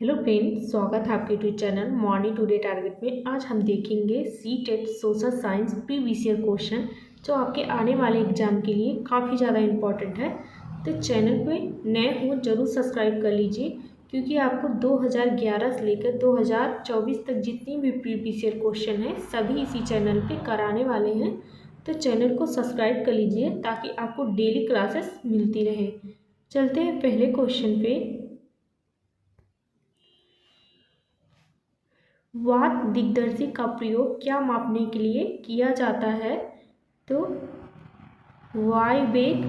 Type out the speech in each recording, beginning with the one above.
Hello friends, स्वागत है आपके YouTube channel morning today target में। आज हम देखेंगे CTET social science previous year question जो आपके आने वाले एग्जाम के लिए काफ़ी ज़्यादा इम्पॉर्टेंट है। तो चैनल पे नए हो जरूर सब्सक्राइब कर लीजिए, क्योंकि आपको 2011 से लेकर 2024 तक जितनी भी प्रीवियस ईयर क्वेश्चन है सभी इसी चैनल पर कराने वाले हैं। तो चैनल को सब्सक्राइब कर लीजिए ताकि आपको डेली क्लासेस मिलती रहे। चलते हैं पहले क्वेश्चन पे। वात दिग्दर्शी का प्रयोग क्या मापने के लिए किया जाता है? तो वायु वेग,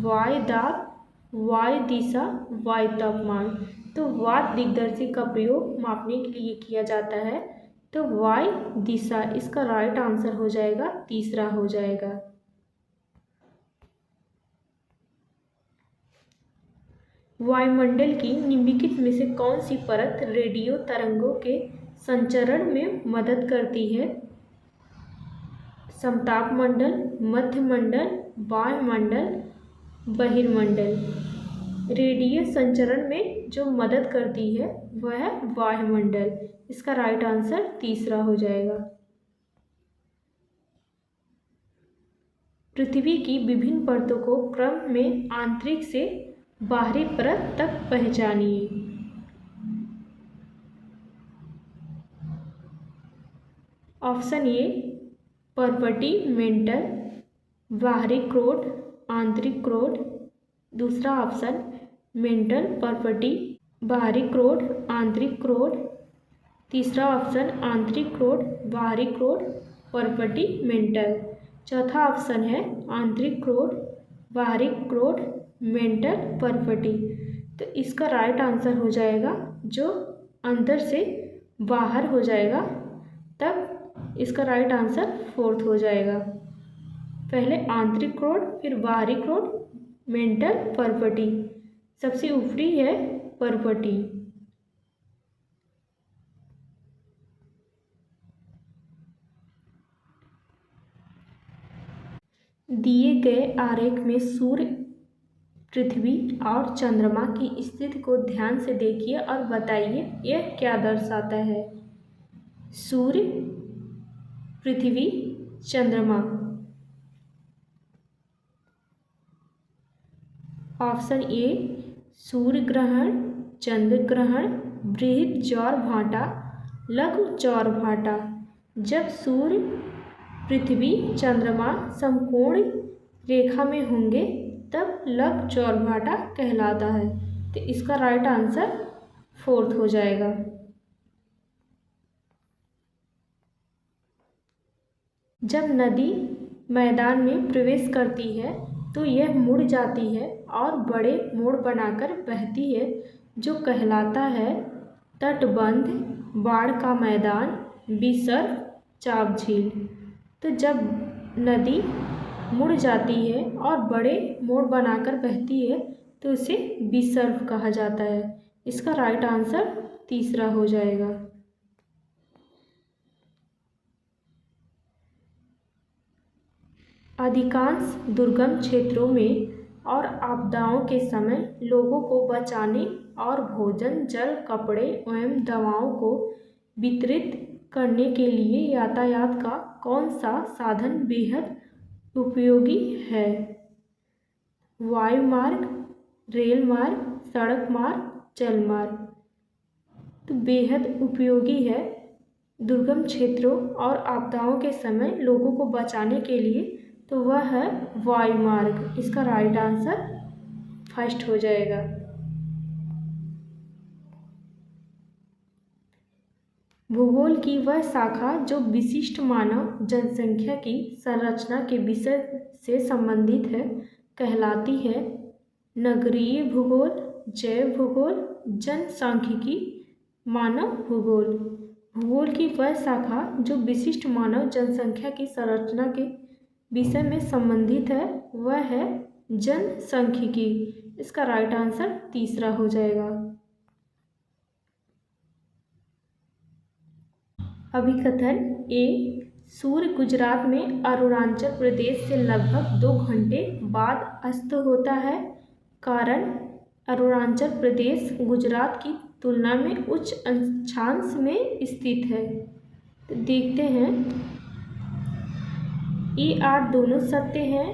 वायु दाब, वायु दिशा, वायु तापमान। तो वात दिग्दर्शी का प्रयोग मापने के लिए किया जाता है तो वायु दिशा, इसका राइट आंसर हो जाएगा, तीसरा हो जाएगा। वायुमंडल की निम्नलिखित में से कौन सी परत रेडियो तरंगों के संचरण में मदद करती है? समताप मंडल, मध्य मंडल, वायुमंडल, बहिर्मंडल। रेडियो संचरण में जो मदद करती है वह है वायुमंडल। इसका राइट आंसर तीसरा हो जाएगा। पृथ्वी की विभिन्न परतों को क्रम में आंतरिक से बाहरी परत तक पहचानिए। ऑप्शन ए परपटी मेंटल, बाहरी क्रोड, आंतरिक क्रोड। दूसरा ऑप्शन मेंटल परपटी, बाहरी क्रोड, आंतरिक क्रोड। तीसरा ऑप्शन आंतरिक क्रोड, बाहरी क्रोड, परपटी मेंटल। चौथा ऑप्शन है आंतरिक क्रोड, बाहरी क्रोड, मेंटल परपटी। तो इसका राइट आंसर हो जाएगा जो अंदर से बाहर हो जाएगा, तब इसका राइट आंसर फोर्थ हो जाएगा। पहले आंतरिक क्रोड, फिर बाहरी क्रोड, मेंटल परपटी। सबसे ऊपरी है परपटी। दिए गए आरेख में सूर्य, पृथ्वी और चंद्रमा की स्थिति को ध्यान से देखिए और बताइए यह क्या दर्शाता है। सूर्य, पृथ्वी, चंद्रमा। ऑप्शन ए सूर्य ग्रहण, चंद्र ग्रहण, बृहद ज्वार भाटा, लघु ज्वार भाटा। जब सूर्य, पृथ्वी, चंद्रमा समकोण रेखा में होंगे तब लघु ज्वार भाटा कहलाता है। तो इसका राइट आंसर फोर्थ हो जाएगा। जब नदी मैदान में प्रवेश करती है तो यह मुड़ जाती है और बड़े मोड़ बनाकर बहती है, जो कहलाता है तटबंध, बाढ़ का मैदान, विसर्ग, चाप झील। तो जब नदी मुड़ जाती है और बड़े मोड़ बनाकर बहती है तो उसे विसर्ग कहा जाता है। इसका राइट आंसर तीसरा हो जाएगा। अधिकांश दुर्गम क्षेत्रों में और आपदाओं के समय लोगों को बचाने और भोजन, जल, कपड़े एवं दवाओं को वितरित करने के लिए यातायात का कौन सा साधन बेहद उपयोगी है? वायु मार्ग, रेल मार्ग, सड़क मार्ग, जल मार्ग। तो बेहद उपयोगी है दुर्गम क्षेत्रों और आपदाओं के समय लोगों को बचाने के लिए, तो वह है वायु मार्ग। इसका राइट आंसर फर्स्ट हो जाएगा। भूगोल की वह शाखा जो विशिष्ट मानव जनसंख्या की संरचना के विषय से संबंधित है कहलाती है नगरीय भूगोल, जैव भूगोल, जनसांख्यिकी, मानव भूगोल। भूगोल की वह शाखा जो विशिष्ट मानव जनसंख्या की संरचना के विषय में संबंधित है वह है जनसांख्यिकी। इसका राइट आंसर तीसरा हो जाएगा। अभिकथन ए सूर्य गुजरात में अरुणाचल प्रदेश से लगभग 2 घंटे बाद अस्त होता है। कारण अरुणाचल प्रदेश गुजरात की तुलना में उच्च अक्षांश में स्थित है। तो देखते हैं, ए आर दोनों सत्य हैं।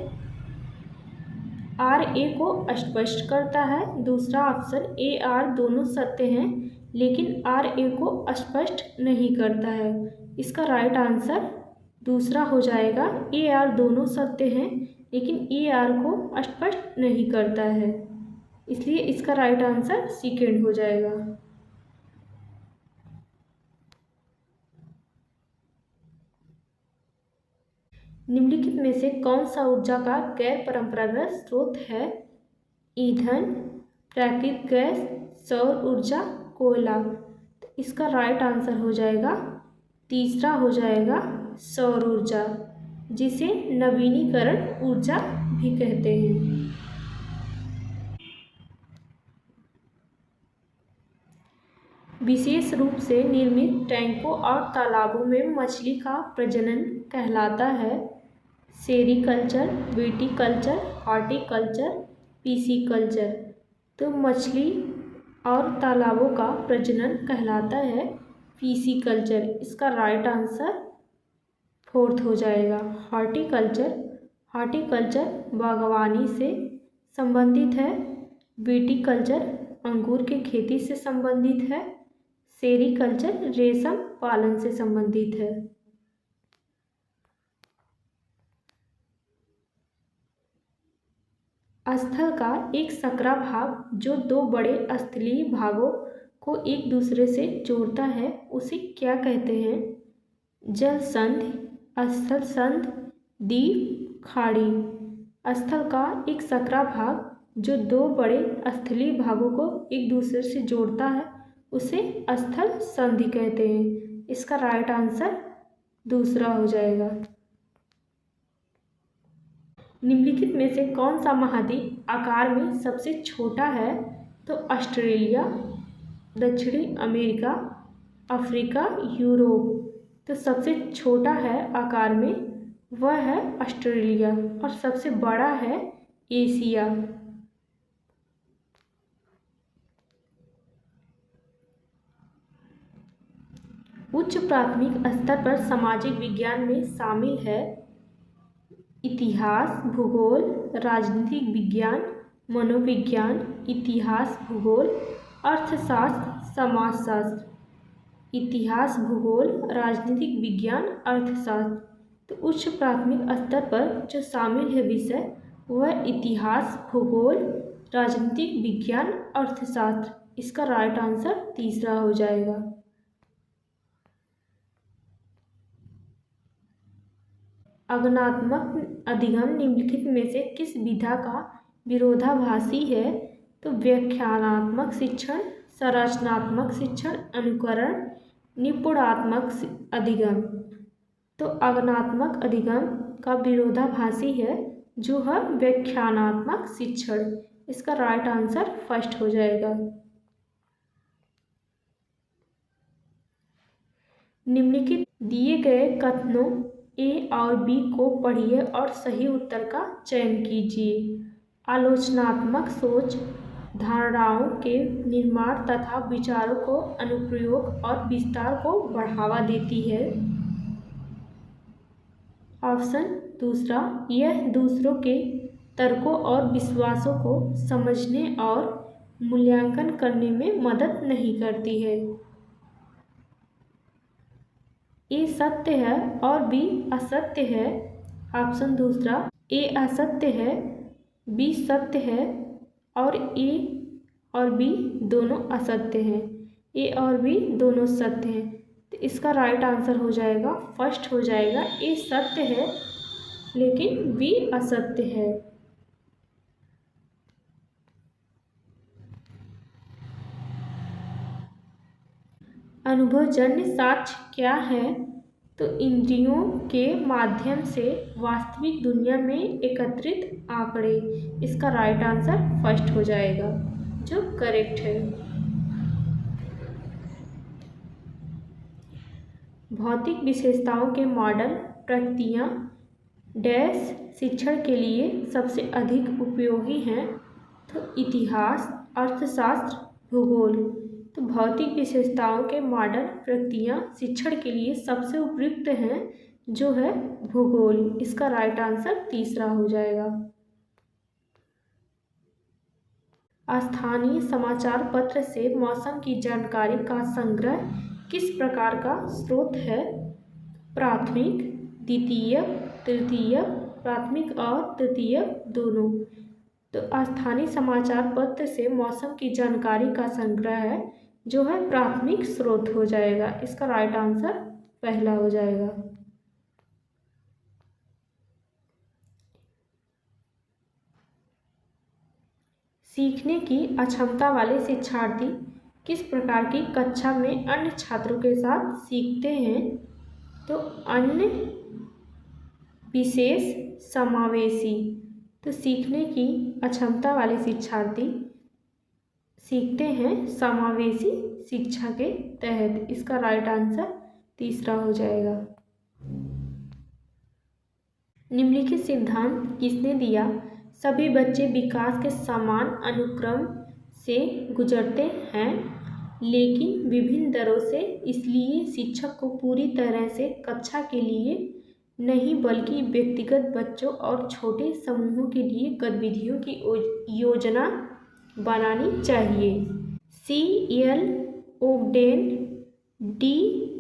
आर ए को स्पष्ट करता है। दूसरा ऑप्शन ए आर दोनों सत्य हैं लेकिन आर ए को स्पष्ट नहीं करता है। इसका राइट आंसर दूसरा हो जाएगा। ए आर दोनों सत्य हैं लेकिन ए आर को स्पष्ट नहीं करता है, इसलिए इसका राइट आंसर सेकेंड हो जाएगा। निम्नलिखित में से कौन सा ऊर्जा का गैर परंपरागत स्रोत है? ईंधन, प्राकृतिक गैस, सौर ऊर्जा, कोयला। तो इसका राइट आंसर हो जाएगा तीसरा हो जाएगा सौर ऊर्जा, जिसे नवीनीकरण ऊर्जा भी कहते हैं। विशेष रूप से निर्मित टैंकों और तालाबों में मछली का प्रजनन कहलाता है सेरीकल्चर, विटीकल्चर, हॉर्टिकल्चर, पीसीकल्चर। तो मछली और तालाबों का प्रजनन कहलाता है पीसीकल्चर। इसका राइट आंसर फोर्थ हो जाएगा हॉर्टिकल्चर। हॉर्टिकल्चर बागवानी से संबंधित है। विटीकल्चर अंगूर की खेती से संबंधित है। सेरीकल्चर रेशम पालन से संबंधित है। स्थल का एक सकरा भाग जो दो बड़े स्थलीय भागों को एक दूसरे से जोड़ता है उसे क्या कहते हैं? जल संधि, स्थल संधि, द्वीप, खाड़ी। स्थल का एक सकरा भाग जो दो बड़े स्थलीय भागों को एक दूसरे से जोड़ता है उसे स्थल संधि कहते हैं। इसका राइट आंसर दूसरा हो जाएगा। निम्नलिखित में से कौन सा महाद्वीप आकार में सबसे छोटा है? तो ऑस्ट्रेलिया, दक्षिणी अमेरिका, अफ्रीका, यूरोप। तो सबसे छोटा है आकार में वह है ऑस्ट्रेलिया और सबसे बड़ा है एशिया। उच्च प्राथमिक स्तर पर सामाजिक विज्ञान में शामिल है इतिहास, भूगोल, राजनीतिक विज्ञान, मनोविज्ञान, इतिहास, भूगोल, अर्थशास्त्र, समाजशास्त्र। इतिहास, भूगोल, राजनीतिक विज्ञान, अर्थशास्त्र। तो उच्च प्राथमिक स्तर पर जो शामिल है विषय वह इतिहास, भूगोल, राजनीतिक विज्ञान, अर्थशास्त्र। इसका राइट आंसर तीसरा हो जाएगा। अगनात्मक अधिगम निम्नलिखित में से किस विधा का विरोधाभासी है? तो व्याख्यानात्मक शिक्षण, संरचनात्मक शिक्षण, अनुकरण, निपुणात्मक अधिगम। तो अगनात्मक अधिगम का विरोधाभासी है जो है व्याख्यानात्मक शिक्षण। इसका राइट आंसर फर्स्ट हो जाएगा। निम्नलिखित दिए गए कथनों ए और बी को पढ़िए और सही उत्तर का चयन कीजिए। आलोचनात्मक सोच धारणाओं के निर्माण तथा विचारों को अनुप्रयोग और विस्तार को बढ़ावा देती है। ऑप्शन दूसरा, यह दूसरों के तर्कों और विश्वासों को समझने और मूल्यांकन करने में मदद नहीं करती है। ए सत्य है और बी असत्य है। ऑप्शन दूसरा, ए असत्य है, बी सत्य है और ए और बी दोनों असत्य हैं। ए और बी दोनों सत्य हैं। तो इसका राइट आंसर हो जाएगा फर्स्ट हो जाएगा। ए सत्य है लेकिन बी असत्य है। अनुभवजन्य साक्ष्य क्या है? तो इंद्रियों के माध्यम से वास्तविक दुनिया में एकत्रित आंकड़े। इसका राइट आंसर फर्स्ट हो जाएगा जो करेक्ट है। भौतिक विशेषताओं के मॉडल प्रक्रियाएं डैश शिक्षण के लिए सबसे अधिक उपयोगी हैं? तो इतिहास, अर्थशास्त्र, भूगोल। तो भौतिक विशेषताओं के मॉडल प्रक्रिया शिक्षण के लिए सबसे उपयुक्त हैं, जो है भूगोल। इसका राइट आंसर तीसरा हो जाएगा। स्थानीय समाचार पत्र से मौसम की जानकारी का संग्रह किस प्रकार का स्रोत है? प्राथमिक, द्वितीय, तृतीय, प्राथमिक और तृतीय दोनों। तो स्थानीय समाचार पत्र से मौसम की जानकारी का संग्रह है, जो है प्राथमिक स्रोत हो जाएगा। इसका राइट आंसर पहला हो जाएगा। सीखने की अक्षमता वाले शिक्षार्थी किस प्रकार की कक्षा में अन्य छात्रों के साथ सीखते हैं? तो अन्य, विशेष, समावेशी। तो सीखने की अक्षमता वाले शिक्षार्थी सीखते हैं समावेशी शिक्षा के तहत। इसका राइट आंसर तीसरा हो जाएगा। निम्नलिखित सिद्धांत किसने दिया? सभी बच्चे विकास के समान अनुक्रम से गुजरते हैं, लेकिन विभिन्न दरों से। इसलिए शिक्षक को पूरी तरह से कक्षा के लिए नहीं, बल्कि व्यक्तिगत बच्चों और छोटे समूहों के लिए गतिविधियों की योजना बनानी चाहिए। C.L. Ogden, D.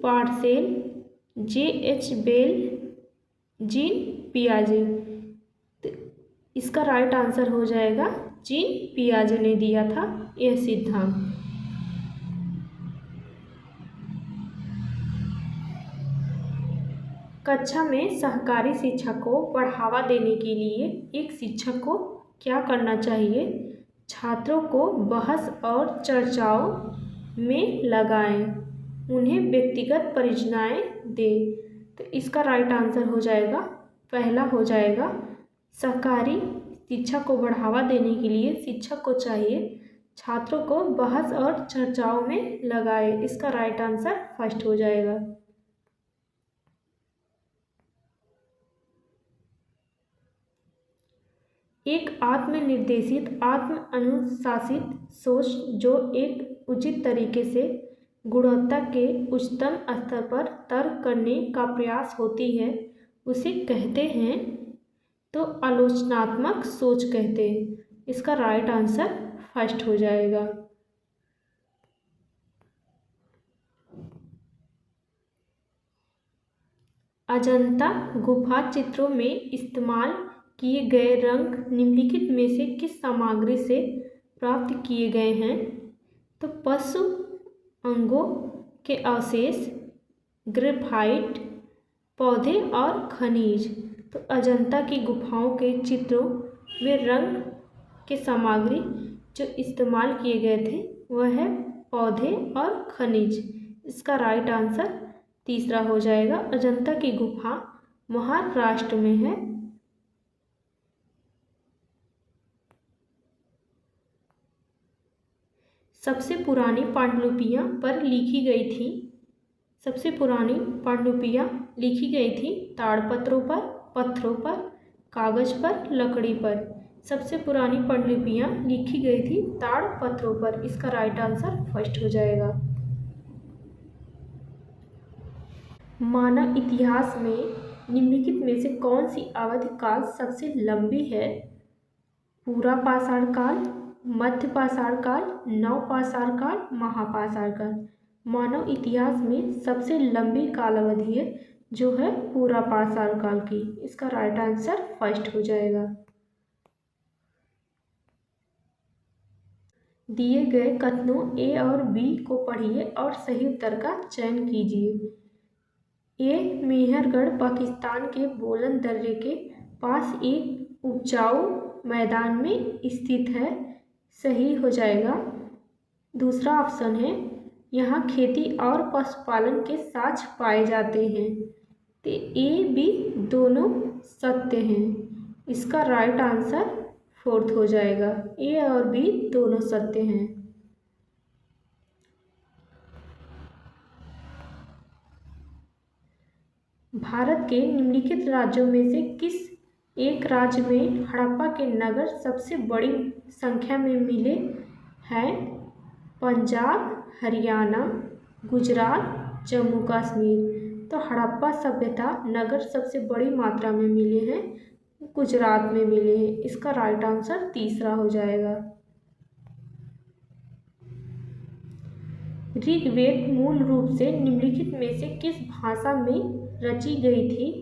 Parsell, J.H. Bell, Jean पियाजे। तो इसका राइट आंसर हो जाएगा जीन पियाजे ने दिया था यह सिद्धांत। कक्षा में सहकारी शिक्षा को बढ़ावा देने के लिए एक शिक्षक को क्या करना चाहिए? छात्रों को बहस और चर्चाओं में लगाएं, उन्हें व्यक्तिगत परियोजनाएं दें। तो इसका राइट आंसर हो जाएगा, पहला हो जाएगा। सहकारी शिक्षा को बढ़ावा देने के लिए शिक्षक को चाहिए छात्रों को बहस और चर्चाओं में लगाए। इसका राइट आंसर फर्स्ट हो जाएगा। एक आत्मनिर्देशित, आत्म अनुशासित सोच जो एक उचित तरीके से गुणवत्ता के उच्चतम स्तर पर तर्क करने का प्रयास होती है, उसे कहते हैं, तो आलोचनात्मक सोच कहते हैं। इसका राइट आंसर फर्स्ट हो जाएगा। अजंता गुफा चित्रों में इस्तेमाल किए गए रंग निम्नलिखित में से किस सामग्री से प्राप्त किए गए हैं? तो पशु अंगों के अवशेष, ग्रेफाइट, पौधे और खनिज। तो अजंता की गुफाओं के चित्रों में रंग के सामग्री जो इस्तेमाल किए गए थे वह है पौधे और खनिज। इसका राइट आंसर तीसरा हो जाएगा। अजंता की गुफा महाराष्ट्र में है। सबसे पुरानी पांडुलिपियां पर लिखी गई थी। सबसे पुरानी पांडुलिपियां लिखी गई थी ताड़पत्रों पर, पत्थरों पर, कागज पर, लकड़ी पर। सबसे पुरानी पांडुलिपियां लिखी गई थी ताड़पत्रों पर। इसका राइट आंसर फर्स्ट हो जाएगा। मानव इतिहास में निम्नलिखित में से कौन सी अवधि काल सबसे लंबी है? पूरा पाषाण काल, मध्य पाषाण काल, नवपाषाण काल, महापाषाण काल। मानव इतिहास में सबसे लंबी काल अवधि है जो है पूरा पाषाण काल की। इसका राइट आंसर फर्स्ट हो जाएगा। दिए गए कथनों ए और बी को पढ़िए और सही उत्तर का चयन कीजिए। ए, मेहरगढ़ पाकिस्तान के बोलन दर्रे के पास एक उपजाऊ मैदान में स्थित है। सही हो जाएगा। दूसरा ऑप्शन है यहाँ खेती और पशुपालन के साक्ष्य पाए जाते हैं। तो ए बी दोनों सत्य हैं। इसका राइट आंसर फोर्थ हो जाएगा। ए और बी दोनों सत्य हैं। भारत के निम्नलिखित राज्यों में से किस एक राज्य में हड़प्पा के नगर सबसे बड़ी संख्या में मिले हैं? पंजाब, हरियाणा, गुजरात, जम्मू कश्मीर। तो हड़प्पा सभ्यता नगर सबसे बड़ी मात्रा में मिले हैं गुजरात में मिले हैं। इसका राइट आंसर तीसरा हो जाएगा। ऋग्वेद मूल रूप से निम्नलिखित में से किस भाषा में रची गई थी?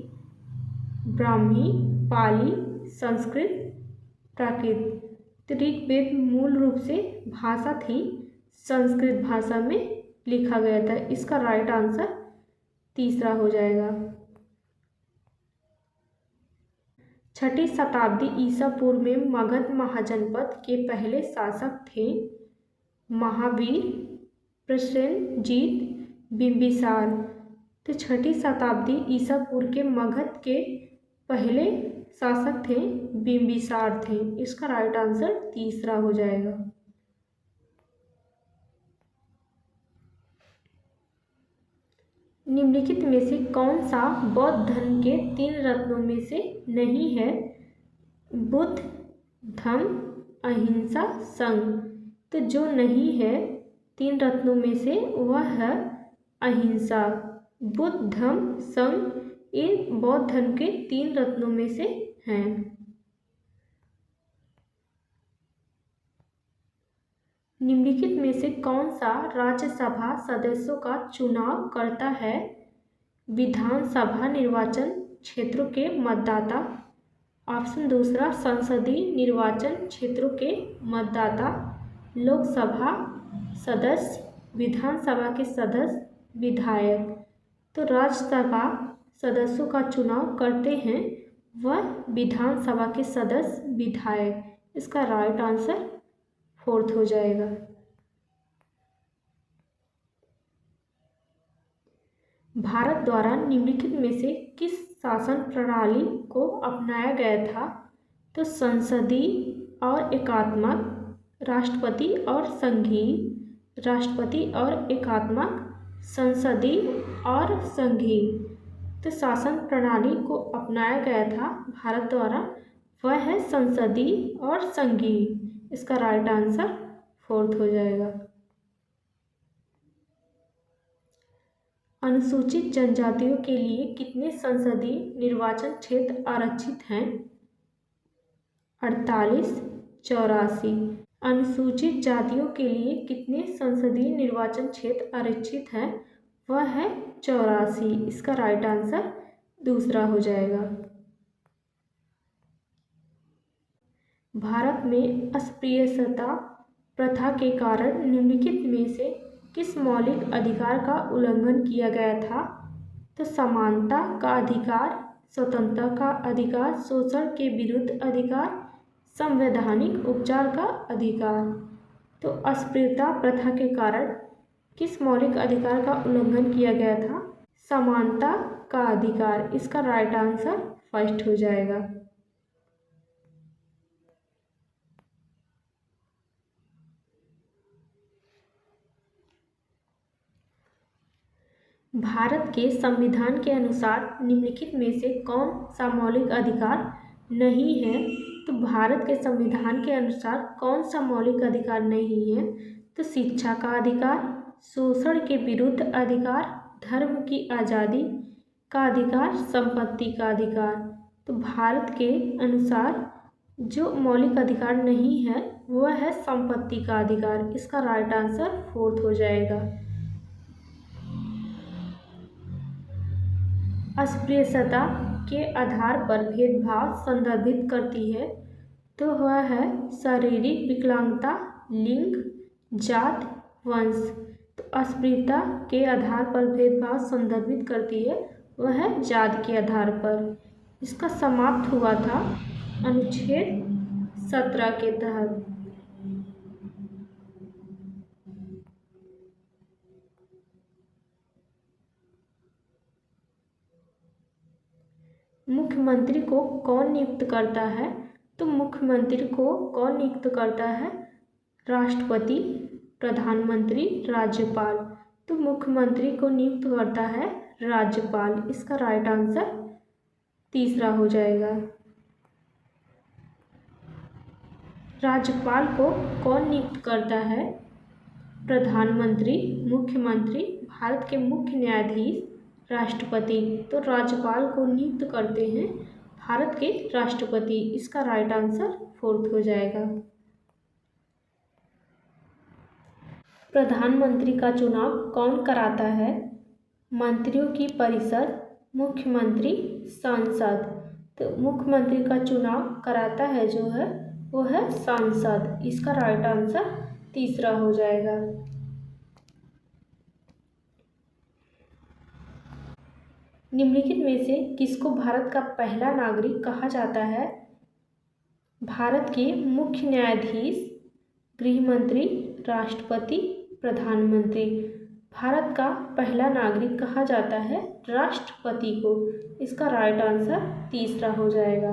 ब्राह्मी, पाली, संस्कृत, प्राकृत। तो ऋग्वेद मूल रूप से भाषा थी संस्कृत भाषा में लिखा गया था। इसका राइट आंसर तीसरा हो जाएगा। 6ठी शताब्दी ईसा पूर्व में मगध महाजनपद के पहले शासक थे महावीर, प्रसेनजीत, बिंबिसार। तो 6ठी शताब्दी ईसा पूर्व के मगध के पहले शासक थे बिंबिसार थे। इसका राइट आंसर तीसरा हो जाएगा। निम्नलिखित में से कौन सा बौद्ध धर्म के 3 रत्नों में से नहीं है? बुद्ध, धम्म, अहिंसा, संघ। तो जो नहीं है 3 रत्नों में से वह है अहिंसा। बुद्ध, धम्म, संघ ये बौद्ध धर्म के 3 रत्नों में से हैं। निम्नलिखित में से कौन सा राज्यसभा सदस्यों का चुनाव करता है? विधानसभा निर्वाचन क्षेत्रों के मतदाता। ऑप्शन दूसरा संसदीय निर्वाचन क्षेत्रों के मतदाता, लोकसभा सदस्य, विधानसभा के सदस्य, विधायक। तो राज्यसभा सदस्यों का चुनाव करते हैं वह विधानसभा के सदस्य, विधायक। इसका राइट आंसर 4th हो जाएगा। भारत द्वारा निम्नलिखित में से किस शासन प्रणाली को अपनाया गया था? तो संसदीय और एकात्मक, राष्ट्रपति और संघीय, राष्ट्रपति और एकात्मक, संसदीय और संघीय। तो शासन प्रणाली को अपनाया गया था भारत द्वारा वह है संसदीय और संघीय। इसका राइट आंसर 4th हो जाएगा। अनुसूचित जनजातियों के लिए कितने संसदीय निर्वाचन क्षेत्र आरक्षित हैं? 48, 84। अनुसूचित जातियों के लिए कितने संसदीय निर्वाचन क्षेत्र आरक्षित हैं? वह है 84। इसका राइट आंसर दूसरा हो जाएगा। भारत में अस्पृश्यता प्रथा के कारण निम्नलिखित में से किस मौलिक अधिकार का उल्लंघन किया गया था? तो समानता का अधिकार, स्वतंत्रता का अधिकार, शोषण के विरुद्ध अधिकार, संवैधानिक उपचार का अधिकार। तो अस्पृश्यता प्रथा के कारण किस मौलिक अधिकार का उल्लंघन किया गया था? समानता का अधिकार। इसका राइट आंसर 1st हो जाएगा। भारत के संविधान के अनुसार निम्नलिखित में से कौन सा मौलिक अधिकार नहीं है? तो भारत के संविधान के अनुसार कौन सा मौलिक अधिकार नहीं है? तो शिक्षा का अधिकार, शोषण के विरुद्ध अधिकार, धर्म की आज़ादी का अधिकार, संपत्ति का अधिकार। तो भारत के अनुसार जो मौलिक अधिकार नहीं है वह है संपत्ति का अधिकार। इसका राइट आंसर 4th हो जाएगा। अस्पृश्यता के आधार पर भेदभाव संदर्भित करती है तो वह है शारीरिक विकलांगता, लिंग, जात, वंश। तो अस्पृश्यता के आधार पर भेदभाव संदर्भित करती है वह है जात के आधार पर। इसका समाप्त हुआ था अनुच्छेद 17 के तहत। मुख्यमंत्री को कौन नियुक्त करता है? तो मुख्यमंत्री को कौन नियुक्त करता है? राष्ट्रपति, प्रधानमंत्री, राज्यपाल। तो मुख्यमंत्री को नियुक्त करता है राज्यपाल। इसका राइट आंसर तीसरा हो जाएगा। राज्यपाल को कौन नियुक्त करता है? प्रधानमंत्री, मुख्यमंत्री, भारत के मुख्य न्यायाधीश, राष्ट्रपति। तो राज्यपाल को नियुक्त करते हैं भारत के राष्ट्रपति। इसका राइट आंसर फोर्थ हो जाएगा। प्रधानमंत्री का चुनाव कौन कराता है? मंत्रियों की परिषद, मुख्यमंत्री, सांसद। तो मुख्यमंत्री का चुनाव कराता है जो है वो है सांसद। इसका राइट आंसर तीसरा हो जाएगा। निम्नलिखित में से किसको भारत का पहला नागरिक कहा जाता है? भारत के मुख्य न्यायाधीश, गृह मंत्री, राष्ट्रपति, प्रधानमंत्री। भारत का पहला नागरिक कहा जाता है राष्ट्रपति को। इसका राइट आंसर तीसरा हो जाएगा।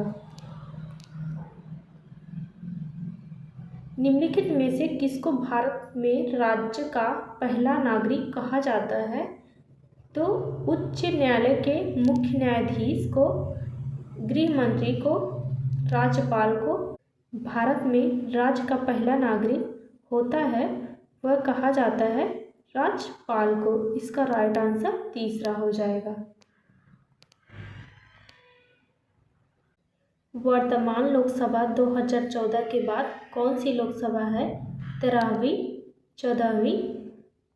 निम्नलिखित में से किसको भारत में राज्य का पहला नागरिक कहा जाता है? तो उच्च न्यायालय के मुख्य न्यायाधीश को, गृह मंत्री को, राज्यपाल को भारत में राज्य का पहला नागरिक होता है वह कहा जाता है राज्यपाल को। इसका राइट आंसर तीसरा हो जाएगा। वर्तमान लोकसभा 2014 के बाद कौन सी लोकसभा है? 13वीं, 14वीं,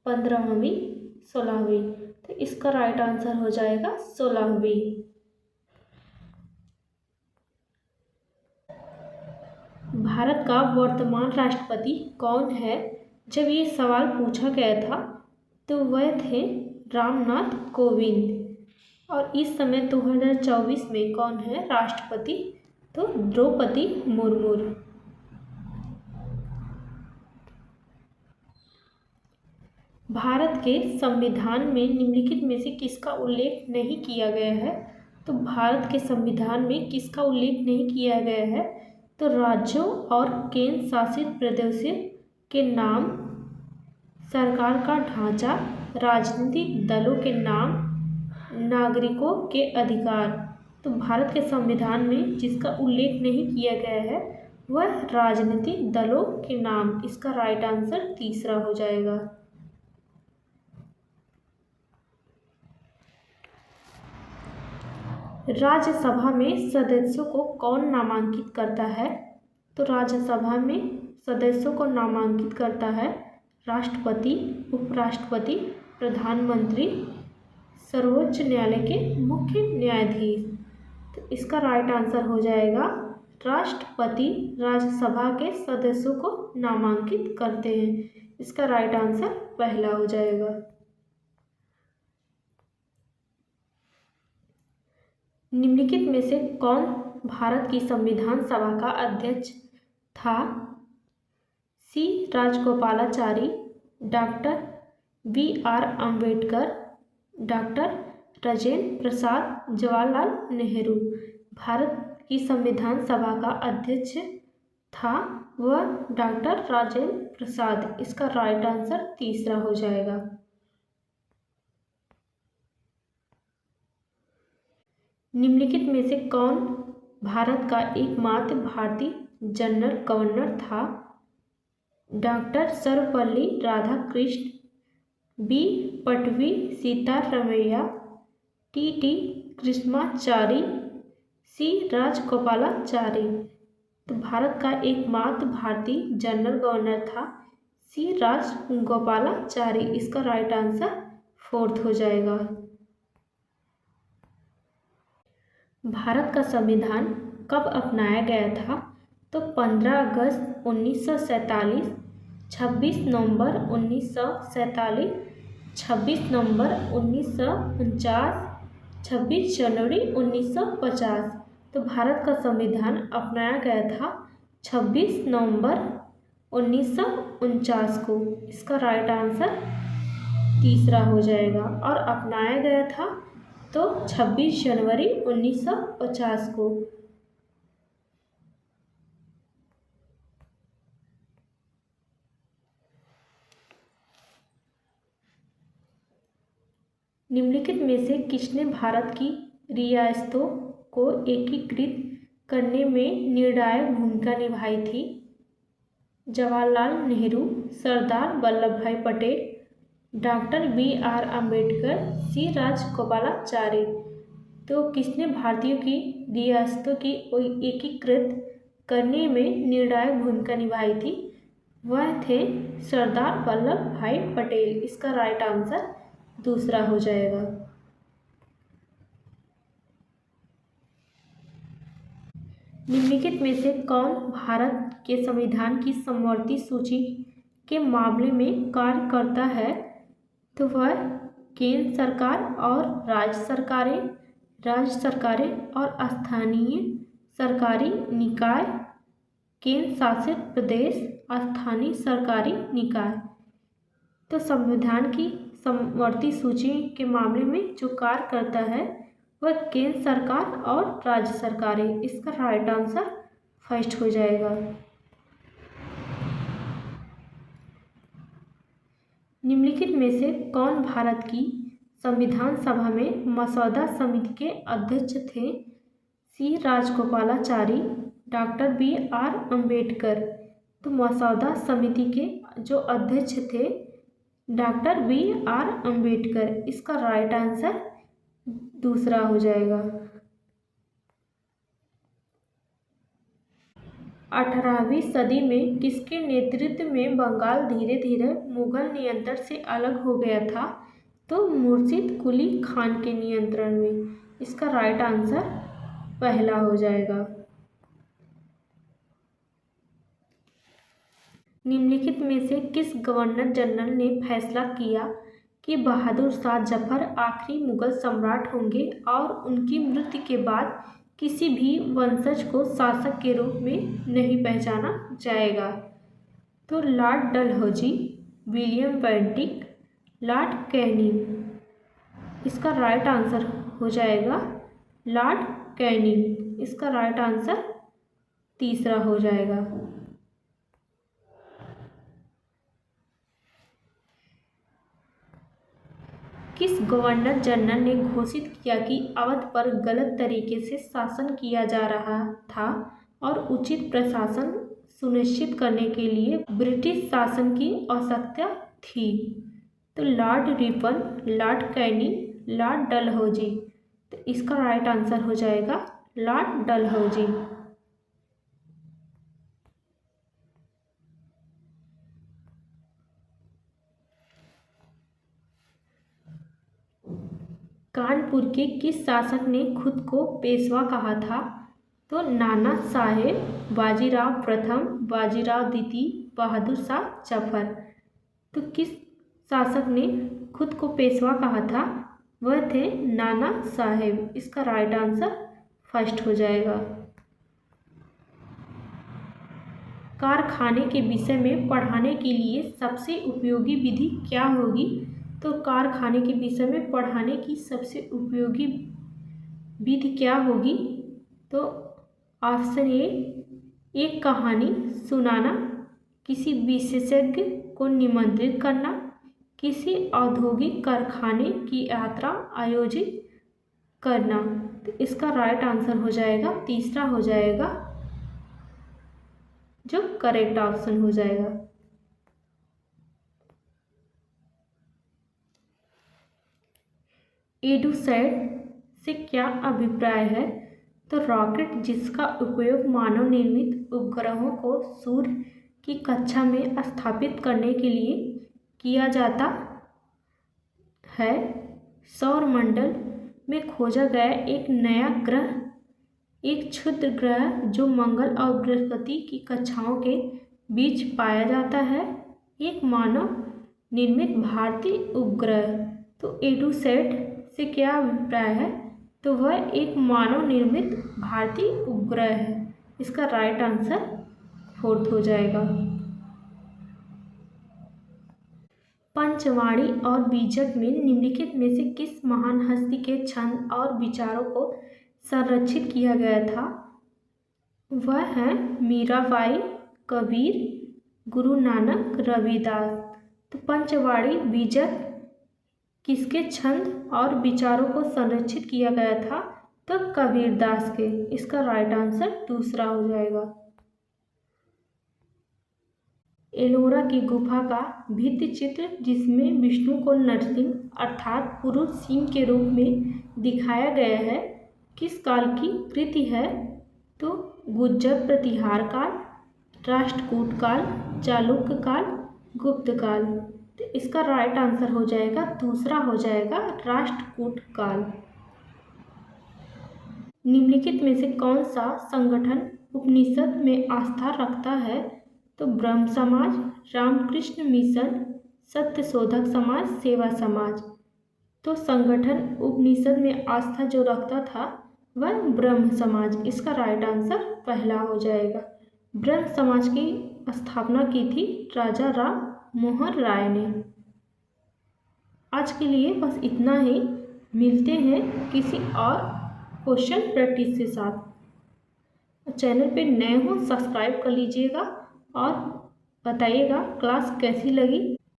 15वीं, 16वीं। तो इसका राइट आंसर हो जाएगा 16वीं। भारत का वर्तमान राष्ट्रपति कौन है? जब ये सवाल पूछा गया था तो वह थे रामनाथ कोविंद। और इस समय 2024 में कौन है राष्ट्रपति? तो द्रौपदी मुर्मू। भारत के संविधान में निम्नलिखित में से किसका उल्लेख नहीं किया गया है? तो भारत के संविधान में किसका उल्लेख नहीं किया गया है? तो राज्यों और केंद्र शासित प्रदेशों के नाम, सरकार का ढांचा, राजनीतिक दलों के नाम, नागरिकों के अधिकार। तो भारत के संविधान में जिसका उल्लेख नहीं किया गया है वह राजनीतिक दलों के नाम। इसका राइट आंसर तीसरा हो जाएगा। राज्यसभा में सदस्यों को कौन नामांकित करता है? तो राज्यसभा में सदस्यों को नामांकित करता है राष्ट्रपति, उपराष्ट्रपति, प्रधानमंत्री, सर्वोच्च न्यायालय के मुख्य न्यायाधीश। तो इसका राइट आंसर हो जाएगा राष्ट्रपति राज्यसभा के सदस्यों को नामांकित करते हैं। इसका राइट आंसर पहला हो जाएगा। निम्नलिखित में से कौन भारत की संविधान सभा का अध्यक्ष था? C Rajagopalachari, doctor BR Ambedkar, doctor Rajendra Prasad, Jawaharlal Nehru. Bharat की संविधान सभा का अध्यक्ष था वह डॉक्टर राजेंद्र प्रसाद। इसका राइट आंसर तीसरा हो जाएगा। निम्नलिखित में से कौन भारत का एकमात्र भारतीय जनरल गवर्नर था? Doctor Sarvepalli Radhakrishna, B Pattabhi Sitaramayya, TT Krishnachari, C Rajagopalachari. तो भारत का एकमात्र भारतीय जनरल गवर्नर था C राजगोपालाचारी। इसका राइट आंसर फोर्थ हो जाएगा। भारत का संविधान कब अपनाया गया था? तो 15 अगस्त 1947, 26 नवंबर 1947, 26 नवंबर 1949, 26 जनवरी 1950। तो भारत का संविधान अपनाया गया था 26 नवंबर 1949 को। इसका राइट आंसर तीसरा हो जाएगा। और अपनाया गया था तो 26 जनवरी 1950 को। निम्नलिखित में से किसने भारत की रियासतों को एकीकृत करने में निर्णायक भूमिका निभाई थी? जवाहरलाल नेहरू, सरदार वल्लभ भाई पटेल, डॉक्टर B.R. अम्बेडकर, सी राजगोपालाचारी। तो किसने भारतीयों की रियासतों की एकीकृत करने में निर्णायक भूमिका निभाई थी? वह थे सरदार वल्लभ भाई पटेल। इसका राइट आंसर दूसरा हो जाएगा। निम्नलिखित में से कौन भारत के संविधान की समवर्ती सूची के मामले में कार्य करता है? तो वह केंद्र सरकार और राज्य सरकारें और स्थानीय सरकारी निकाय, केंद्र शासित प्रदेश, स्थानीय सरकारी निकाय। तो संविधान की समवर्ती सूची के मामले में जो कार्य करता है वह केंद्र सरकार और राज्य सरकारें। इसका राइट आंसर फर्स्ट हो जाएगा। निम्नलिखित में से कौन भारत की संविधान सभा में मसौदा समिति के अध्यक्ष थे? सी राजगोपालाचारी, डॉक्टर B.R. अम्बेडकर। तो मसौदा समिति के जो अध्यक्ष थे डॉक्टर B.R. अम्बेडकर। इसका राइट आंसर दूसरा हो जाएगा। 18वीं सदी में किसके नेतृत्व में बंगाल धीरे धीरे मुगल नियंत्रण से अलग हो गया था? तो मुर्शिद कुली खान के नियंत्रण में। इसका राइट आंसर पहला हो जाएगा। निम्नलिखित में से किस गवर्नर जनरल ने फैसला किया कि बहादुर शाह जफर आखिरी मुगल सम्राट होंगे और उनकी मृत्यु के बाद किसी भी वंशज को शासक के रूप में नहीं पहचाना जाएगा? तो Lord Dalhousie, William Bentinck, Lord Canning. इसका राइट आंसर हो जाएगा लॉर्ड कैनिंग। इसका राइट आंसर तीसरा हो जाएगा। किस गवर्नर जनरल ने घोषित किया कि अवध पर गलत तरीके से शासन किया जा रहा था और उचित प्रशासन सुनिश्चित करने के लिए ब्रिटिश शासन की आवश्यकता थी? तो Lord Ripon, Lord Canning, Lord Dalhousie. तो इसका राइट आंसर हो जाएगा लॉर्ड डलहौजी। कानपुर के किस शासक ने खुद को पेशवा कहा था? तो नाना साहेब, बाजीराव प्रथम, बाजीराव द्वितीय, बहादुर शाह जफर। तो किस शासक ने खुद को पेशवा कहा था? वह थे नाना साहेब। इसका राइट आंसर फर्स्ट हो जाएगा। कारखाने के विषय में पढ़ाने के लिए सबसे उपयोगी विधि क्या होगी? तो कारखाने के विषय में पढ़ाने की सबसे उपयोगी विधि क्या होगी? तो ऑप्शन ए, एक कहानी सुनाना, किसी विशेषज्ञ को निमंत्रित करना, किसी औद्योगिक कारखाने की यात्रा आयोजित करना। तो इसका राइट आंसर हो जाएगा तीसरा हो जाएगा, जो करेक्ट ऑप्शन हो जाएगा। एडुसैट से क्या अभिप्राय है? तो रॉकेट जिसका उपयोग मानव निर्मित उपग्रहों को सूर्य की कक्षा में स्थापित करने के लिए किया जाता है, सौरमंडल में खोजा गया एक नया ग्रह, एक क्षुद्र ग्रह जो मंगल और बृहस्पति की कक्षाओं के बीच पाया जाता है, एक मानव निर्मित भारतीय उपग्रह। तो एडुसैट से क्या अभिप्राय है? तो वह एक मानव निर्मित भारतीय उपग्रह है। इसका राइट आंसर फोर्थ हो जाएगा। पंचवाणी और बीजक में निम्नलिखित में से किस महान हस्ती के छंद और विचारों को संरक्षित किया गया था? वह है मीराबाई, कबीर, गुरु नानक, रविदास। तो पंचवाणी बीजक किसके छंद और विचारों को संरक्षित किया गया था? तो कबीरदास के। इसका राइट आंसर दूसरा हो जाएगा। एलोरा की गुफा का भित्ति चित्र जिसमें विष्णु को नरसिंह अर्थात पुरुष सिंह के रूप में दिखाया गया है किस काल की कृति है? तो गुज्जर प्रतिहार काल, राष्ट्रकूट काल, चालुक्य काल, गुप्त काल। तो इसका राइट आंसर हो जाएगा दूसरा, हो जाएगा राष्ट्रकूट काल। निम्नलिखित में से कौन सा संगठन उपनिषद में आस्था रखता है? तो ब्रह्म समाज, रामकृष्ण मिशन, सत्यशोधक समाज, सेवा समाज। तो संगठन उपनिषद में आस्था जो रखता था वह ब्रह्म समाज। इसका राइट आंसर पहला हो जाएगा। ब्रह्म समाज की स्थापना की थी राजा राम मोहन राय ने। आज के लिए बस इतना ही। मिलते हैं किसी और क्वेश्चन प्रैक्टिस के साथ। चैनल पे नए हो सब्सक्राइब कर लीजिएगा और बताइएगा क्लास कैसी लगी।